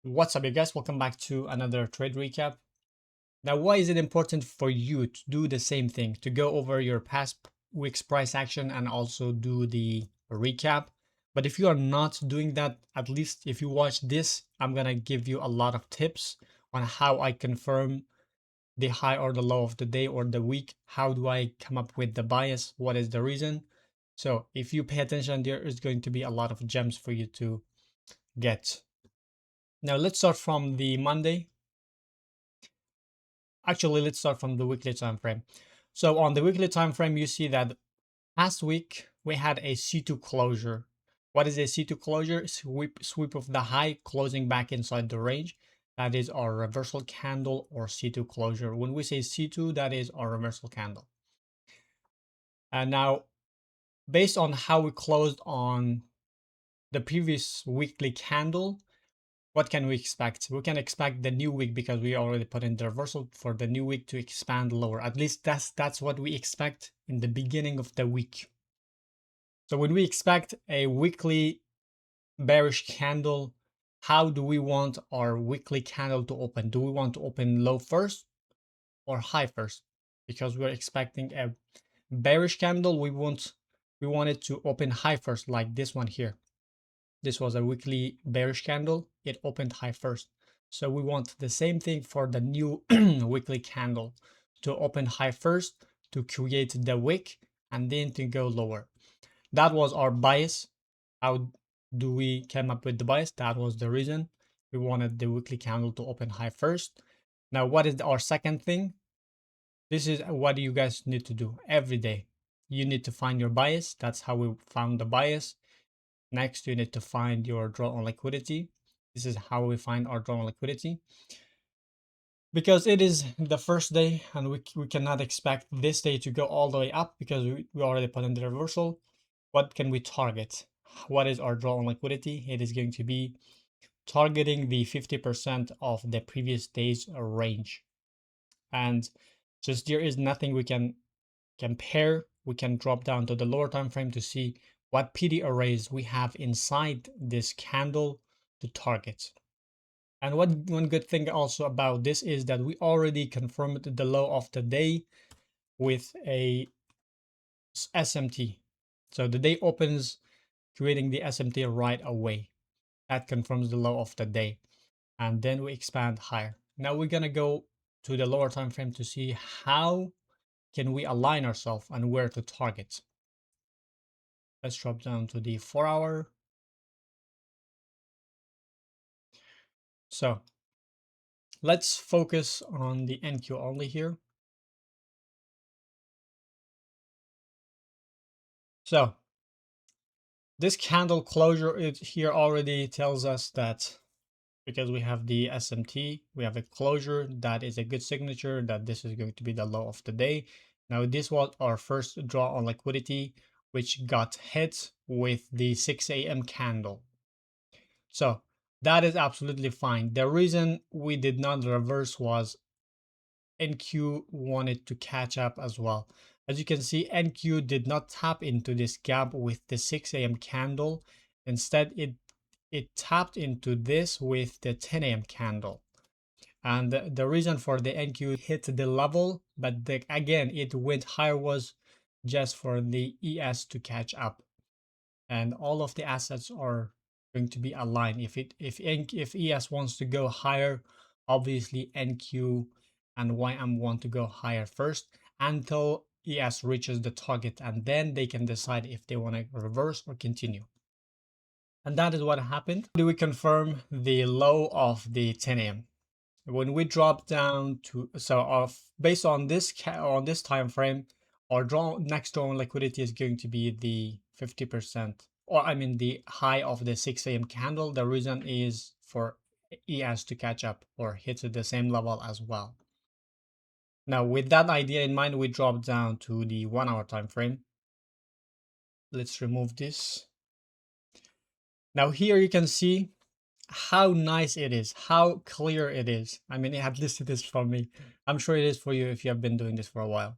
What's up, you guys? Welcome back to another trade recap. Now, why is it important for you to do the same thing, to go over your past week's price action and also do the recap? But if you are not doing that, at least if you watch this, I'm gonna give you a lot of tips on how I confirm the high or the low of the day or the week. How do I come up with the bias? What is the reason? So if you pay attention, there is going to be a lot of gems for you to get. Now let's start from the Monday. Actually, let's start from the weekly time frame. So on the weekly time frame, you see that last week we had a C2 closure. What is a C2 closure? Sweep of the high, closing back inside the range. That is our reversal candle or C2 closure. When we say C2, that is our reversal candle. And now, based on how we closed on the previous weekly candle, what can we expect? We can expect the new week, because we already put in the reversal, for the new week to expand lower. At least that's what we expect in the beginning of the week. So when we expect a weekly bearish candle, how do we want our weekly candle to open? Do we want to open low first or high first? Because we're expecting a bearish candle, we want it to open high first, like this one here. This was a weekly bearish candle. It opened high first. So we want the same thing for the new weekly candle, to open high first, to create the wick, and then to go lower. That was our bias. How do we come up with the bias? That was the reason. We wanted the weekly candle to open high first. Now, what is our second thing? This is what you guys need to do every day. You need to find your bias. That's how we found the bias. Next, you need to find your draw on liquidity. This is how we find our draw on liquidity. Because it is the first day and we cannot expect this day to go all the way up, because we already put in the reversal. What can we target? What is our draw on liquidity? It is going to be targeting the 50% of the previous day's range. And just there is nothing we can compare. We can drop down to the lower time frame to see what PD arrays we have inside this candle to target. And one good thing also about this is that we already confirmed the low of the day with a SMT. So the day opens creating the SMT right away. That confirms the low of the day. And then we expand higher. Now we're gonna go to the lower time frame to see how can we align ourselves and where to target. Let's drop down to the 4-hour. So let's focus on the NQ only here. So this candle closure here already tells us that, because we have the SMT, we have a closure, that is a good signature that this is going to be the low of the day. Now this was our first draw on liquidity, which got hit with the 6 a.m. candle. So that is absolutely fine. The reason we did not reverse was NQ wanted to catch up as well. As you can see, NQ did not tap into this gap with the 6 a.m. candle. Instead, it tapped into this with the 10 a.m. candle. And the reason for the NQ hit the level, but again, it went higher, was just for the ES to catch up. And all of the assets are going to be aligned. If ES wants to go higher, obviously NQ and YM want to go higher first until ES reaches the target, and then they can decide if they want to reverse or continue. And that is what happened. Do we confirm the low of the 10 a.m.? When we drop down to, based on this time frame, our next draw on liquidity is going to be the 50%, or I mean the high of the 6 a.m. candle. The reason is for ES to catch up or hit the same level as well. Now, with that idea in mind, we drop down to the 1-hour time frame. Let's remove this. Now here you can see how nice it is, how clear it is. I mean, at least it is for me. I'm sure it is for you if you have been doing this for a while.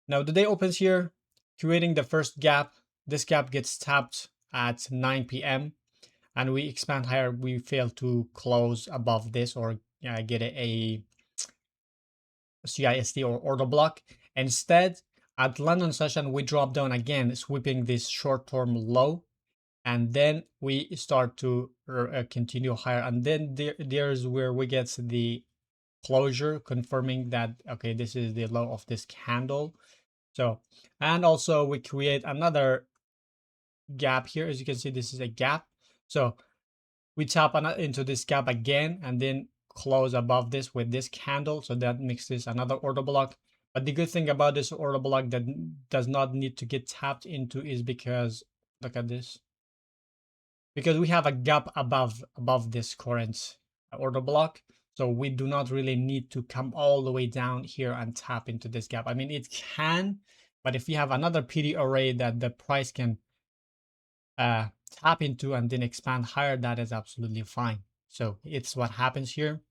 Now the day opens here, creating the first gap. This gap gets tapped at 9 p.m. and we expand higher, we fail to close above this or get a CIST or order block. Instead, at London session, we drop down again, sweeping this short-term low, and then we start to continue higher. And then there's where we get the closure, confirming that, okay, this is the low of this candle. So, and also we create another gap here. As you can see, this is a gap. So we tap into this gap again and then close above this with this candle. So that makes this another order block. But the good thing about this order block that does not need to get tapped into is because, look at this, because we have a gap above this current order block. So we do not really need to come all the way down here and tap into this gap. I mean, it can, but if we have another PD array that the price can tap into and then expand higher, that is absolutely fine. So it's what happens here.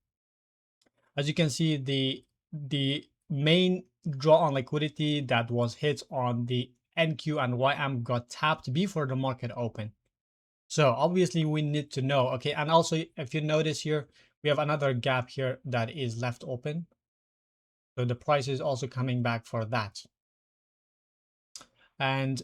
As you can see, the main draw on liquidity that was hit on the NQ and YM got tapped before the market opened. So obviously we need to know, okay, and also if you notice here, we have another gap here that is left open. So the price is also coming back for that. And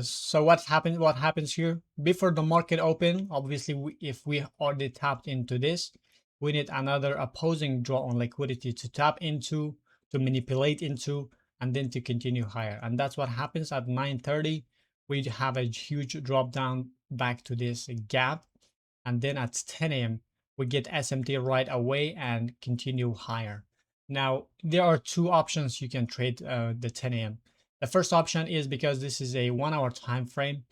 so what happens here before the market open? Obviously, if we already tapped into this, we need another opposing draw on liquidity to tap into, to manipulate into, and then to continue higher. And that's what happens at 9:30. We have a huge drop down back to this gap, and then at 10 a.m. we get SMT right away and continue higher. Now there are two options you can trade the 10 a.m. The first option is because this is a 1 hour time frame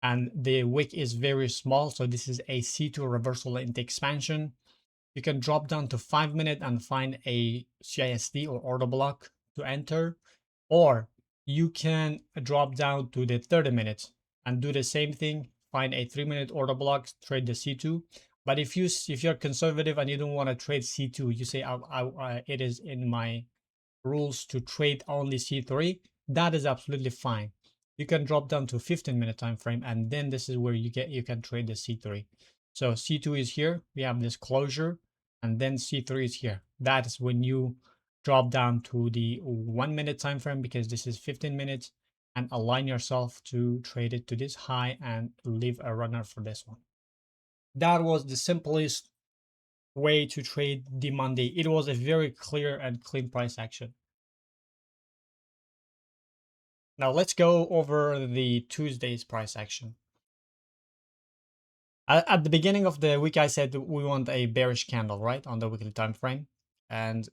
and the wick is very small, so this is a C2 reversal into expansion. You can drop down to 5 minutes and find a CISD or order block to enter, or you can drop down to the 30 minutes and do the same thing, find a 3 minute order block, trade the C2. But if you're conservative and you don't want to trade C2, you say it is in my rules to trade only C3, that is absolutely fine. You can drop down to 15-minute time frame, and then this is where you can trade the C3. So C2 is here, we have this closure, and then C3 is here. That is when you drop down to the 1 minute time frame, because this is 15 minutes, and align yourself to trade it to this high and leave a runner for this one. That was the simplest way to trade the Monday. It was a very clear and clean price action. Now let's go over the Tuesday's price action. At the beginning of the week, I said we want a bearish candle, right, on the weekly time frame, and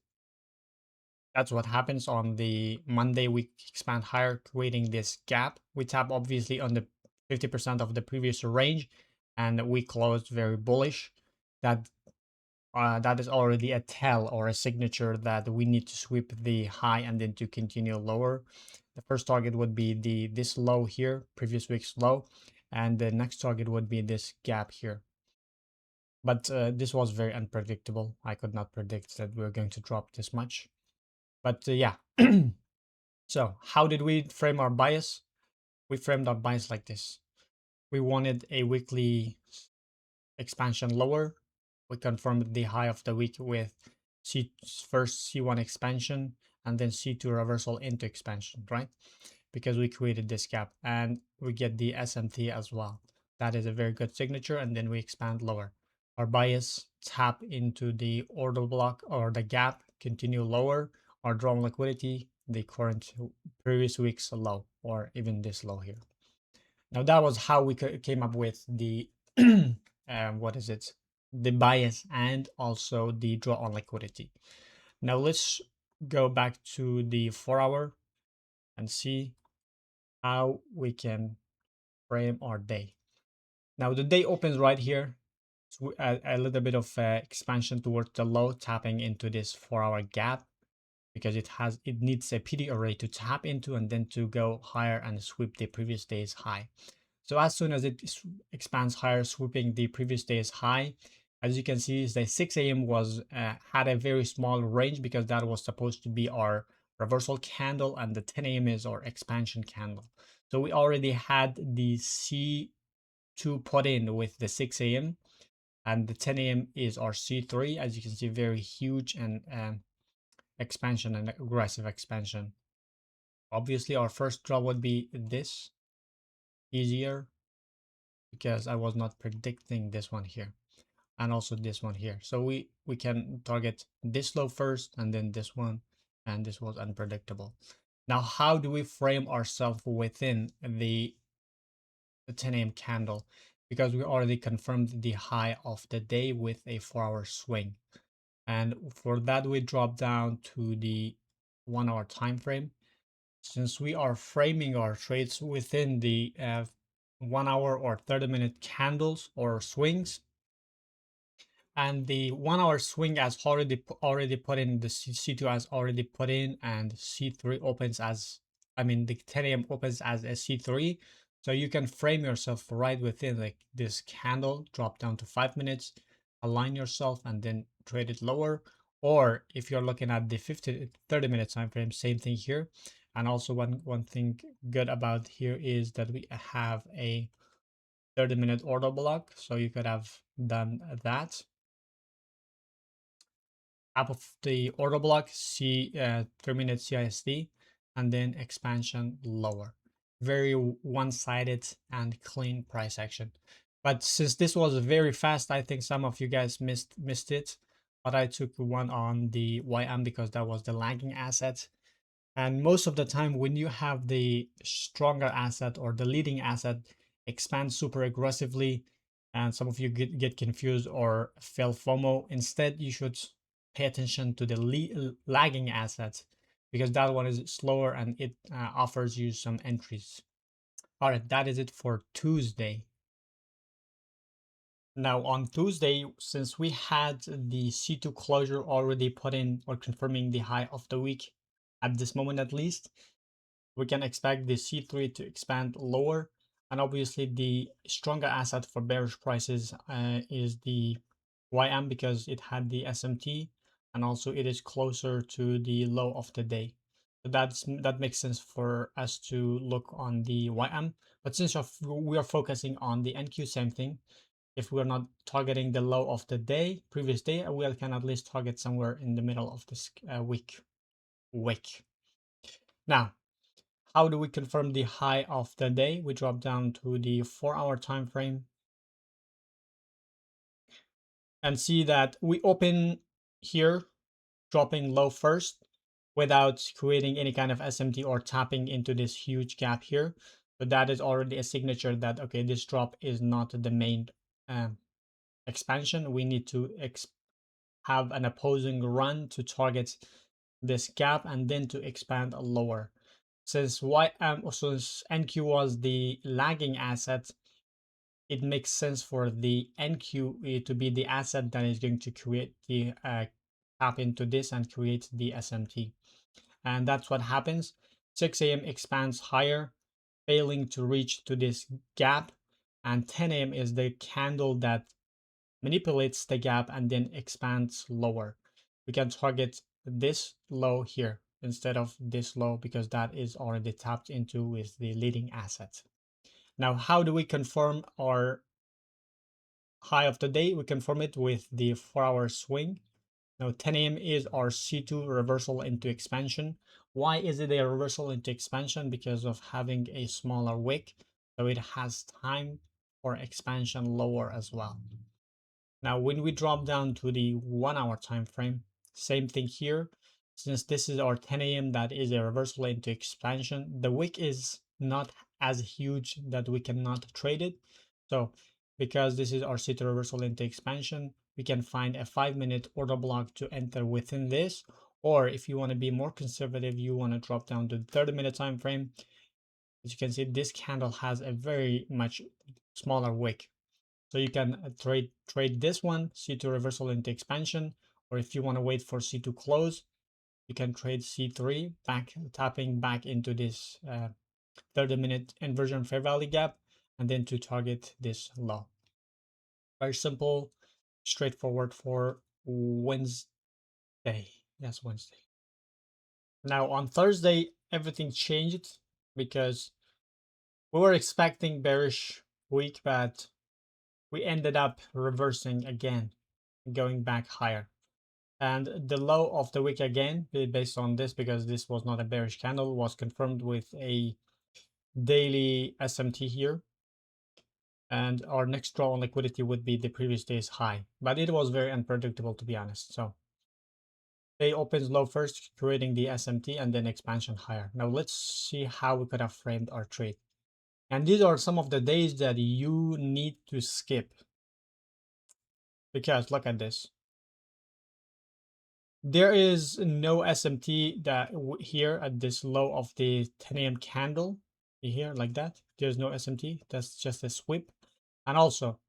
that's what happens on the Monday. We expand higher, creating this gap. We tap obviously on the 50% of the previous range, and we closed very bullish. That is already a tell or a signature that we need to sweep the high and then to continue lower. The first target would be this low here, previous week's low, and the next target would be this gap here. But this was very unpredictable. I could not predict that we are going to drop this much. But yeah. So how did we frame our bias? We framed our bias like this. We wanted a weekly expansion lower. We confirmed the high of the week with first C1 expansion and then C2 reversal into expansion, right? Because we created this gap, and we get the SMT as well. That is a very good signature, and then we expand lower. Our bias tap into the order block or the gap, continue lower. Our drawn liquidity, the current previous week's low, or even this low here. Now that was how we came up with the what is it? The bias and also the draw on liquidity. Now let's go back to the 4 hour and see how we can frame our day. Now the day opens right here. So a little bit of expansion towards the low, tapping into this 4 hour gap, because it needs a PD array to tap into and then to go higher and sweep the previous day's high. So as soon as it expands higher, sweeping the previous day's high, as you can see, the 6 a.m. was had a very small range because that was supposed to be our reversal candle, and the 10 a.m. is our expansion candle. So we already had the C2 C2 put in with the 6 a.m. and the 10 a.m. is our C3. As you can see, very huge and expansion and aggressive expansion. Obviously, our first draw would be this, easier, because I was not predicting this one here and also this one here. So we can target this low first and then this one, and this was unpredictable. Now, how do we frame ourselves within the 10 a.m. candle? Because we already confirmed the high of the day with a 4-hour swing. And for that, we drop down to the 1-hour time frame. Since we are framing our trades within the 1 hour or 30-minute candles or swings, and the 1 hour swing has already put in, the C2 has already put in, and C3 opens as, I mean, the 10 a.m. opens as a C3. So you can frame yourself right within like this candle, drop down to 5 minutes, align yourself, and then trade it lower. Or if you're looking at the 30-minute time frame, same thing here. And also one thing good about here is that we have a 30-minute order block, so you could have done that. Top of the order block, see 3-minute CISD, and then expansion lower. Very one-sided and clean price action. But since this was very fast, I think some of you guys missed it. But I took one on the YM because that was the lagging asset. And most of the time, when you have the stronger asset or the leading asset expand super aggressively, and some of you get confused or feel FOMO, instead, you should pay attention to the lagging assets because that one is slower and it offers you some entries. All right, that is it for Tuesday. Now on Tuesday, since we had the C2 closure already put in or confirming the high of the week at this moment at least, we can expect the C3 to expand lower. And obviously the stronger asset for bearish prices is the YM because it had the SMT and also it is closer to the low of the day. So that makes sense for us to look on the YM. But since we are focusing on the NQ, same thing. If we're not targeting the low of the day, previous day, we can at least target somewhere in the middle of this week. Now, how do we confirm the high of the day? We drop down to the 4-hour time frame and see that we open here, dropping low first without creating any kind of SMT or tapping into this huge gap here. But that is already a signature that, okay, this drop is not the main expansion. We need to have an opposing run to target this gap and then to expand lower. Since since NQ was the lagging asset, it makes sense for the NQ to be the asset that is going to create the tap into this and create the SMT. And that's what happens. 6 a.m. expands higher, failing to reach to this gap. And 10 a.m. is the candle that manipulates the gap and then expands lower. We can target this low here instead of this low because that is already tapped into with the leading asset. Now, how do we confirm our high of the day? We confirm it with the 4-hour swing. Now 10 a.m. is our C2 reversal into expansion. Why is it a reversal into expansion? Because of having a smaller wick, so it has time for expansion lower as well. Now, when we drop down to the 1-hour time frame, same thing here. Since this is our 10 a.m. that is a reversal into expansion, the wick is not as huge that we cannot trade it. So because this is our C2 reversal into expansion, we can find a 5-minute order block to enter within this. Or if you want to be more conservative, you want to drop down to the 30-minute time frame. As you can see, this candle has a very much smaller wick. So you can trade this one, C2 reversal into expansion, or if you want to wait for C2 close, you can trade C3 back, tapping back into this 30-minute inversion fair value gap, and then to target this low. Very simple, straightforward for Wednesday. Yes, Wednesday. Now on Thursday, everything changed because we were expecting bearish week, but we ended up reversing again, going back higher. And the low of the week again, based on this, because this was not a bearish candle, was confirmed with a daily SMT here. And our next draw on liquidity would be the previous day's high. But it was very unpredictable, to be honest. So day opens low first, creating the SMT and then expansion higher. Now let's see how we could have framed our trade. And these are some of the days that you need to skip. Because look at this. There is no SMT that here at this low of the 10 a.m. candle. Here like that. There's no SMT. That's just a sweep. And also,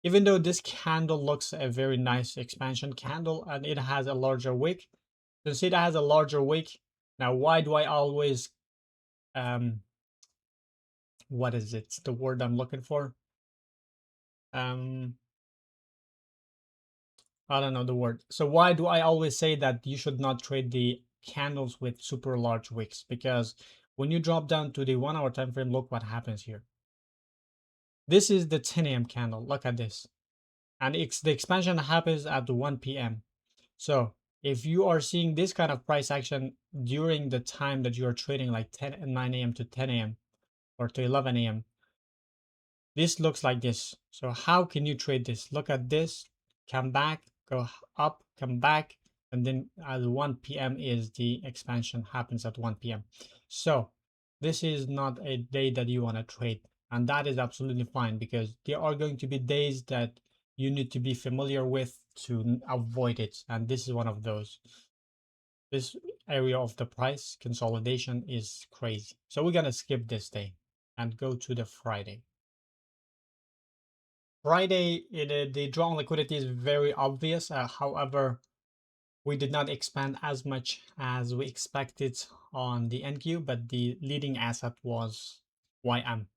even though this candle looks a very nice expansion candle and it has a larger wick, since it has a larger wick, now why do I always what is it? The word I'm looking for? I don't know the word. So why do I always say that you should not trade the candles with super large wicks? Because when you drop down to the 1 hour time frame, look what happens here. This is the 10 a.m. candle. Look at this. And the expansion happens at 1 p.m. So if you are seeing this kind of price action during the time that you are trading, like 9 a.m. to 10 a.m. or to 11 a.m., this looks like this. So how can you trade this? Look at this, come back, go up, come back, and then at 1 p.m. is the expansion happens at 1 p.m. So this is not a day that you want to trade. And that is absolutely fine because there are going to be days that you need to be familiar with to avoid it. And this is one of those. This area of the price consolidation is crazy. So we're going to skip this day and go to the Friday. Friday, the draw on liquidity is very obvious. However, we did not expand as much as we expected on the NQ, but the leading asset was YM.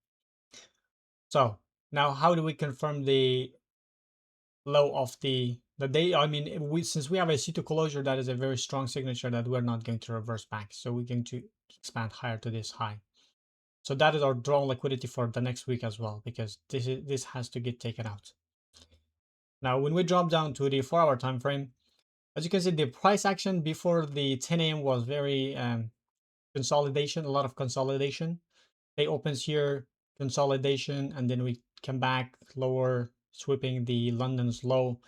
So now how do we confirm the low of the day? I mean, since we have a C2 closure, that is a very strong signature that we're not going to reverse back. So we're going to expand higher to this high. So that is our draw on liquidity for the next week as well, because this has to get taken out. Now, when we drop down to the 4 hour time frame, as you can see, the price action before the 10 a.m. was very consolidation, a lot of consolidation. They opens here, consolidation, and then we come back lower, sweeping the London's low,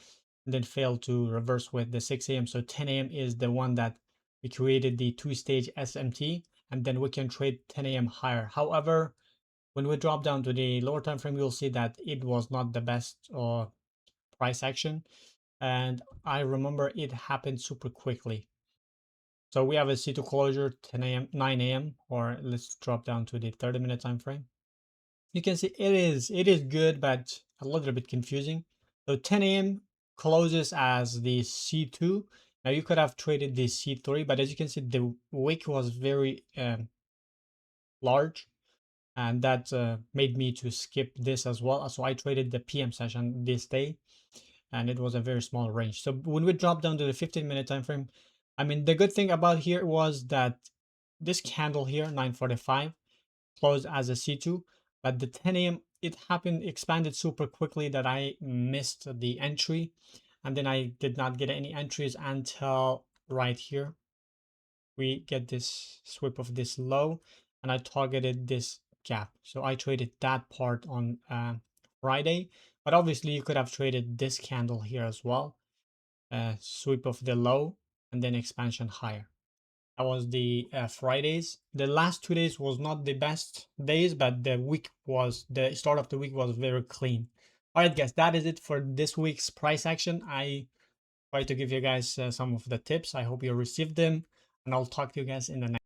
and then fail to reverse with the 6 a.m. So 10 a.m. is the one that we created the two-stage SMT, and then we can trade 10 a.m. higher. However, when we drop down to the lower time frame, you'll see that it was not the best price action. And I remember it happened super quickly. So we have a C2 closure 10 a.m., 9 a.m., or let's drop down to the 30-minute time frame. You can see it is good, but a little bit confusing. So 10 a.m. closes as the C2. Now you could have traded the C3, but as you can see, the wick was very large, and that made me to skip this as well. So I traded the PM session this day, and it was a very small range. So when we drop down to the 15-minute time frame, I mean, the good thing about here was that this candle here, 945, closed as a C2, but the 10 a.m. it happened, expanded super quickly that I missed the entry, and then I did not get any entries until right here. We get this sweep of this low, and I targeted this gap. So I traded that part on Friday, but obviously you could have traded this candle here as well, sweep of the low, and then expansion higher. That was the Fridays. The last 2 days was not the best days, but the start of the week was very clean. All right, guys, that is it for this week's price action. I try to give you guys some of the tips. I hope you received them, and I'll talk to you guys in the next.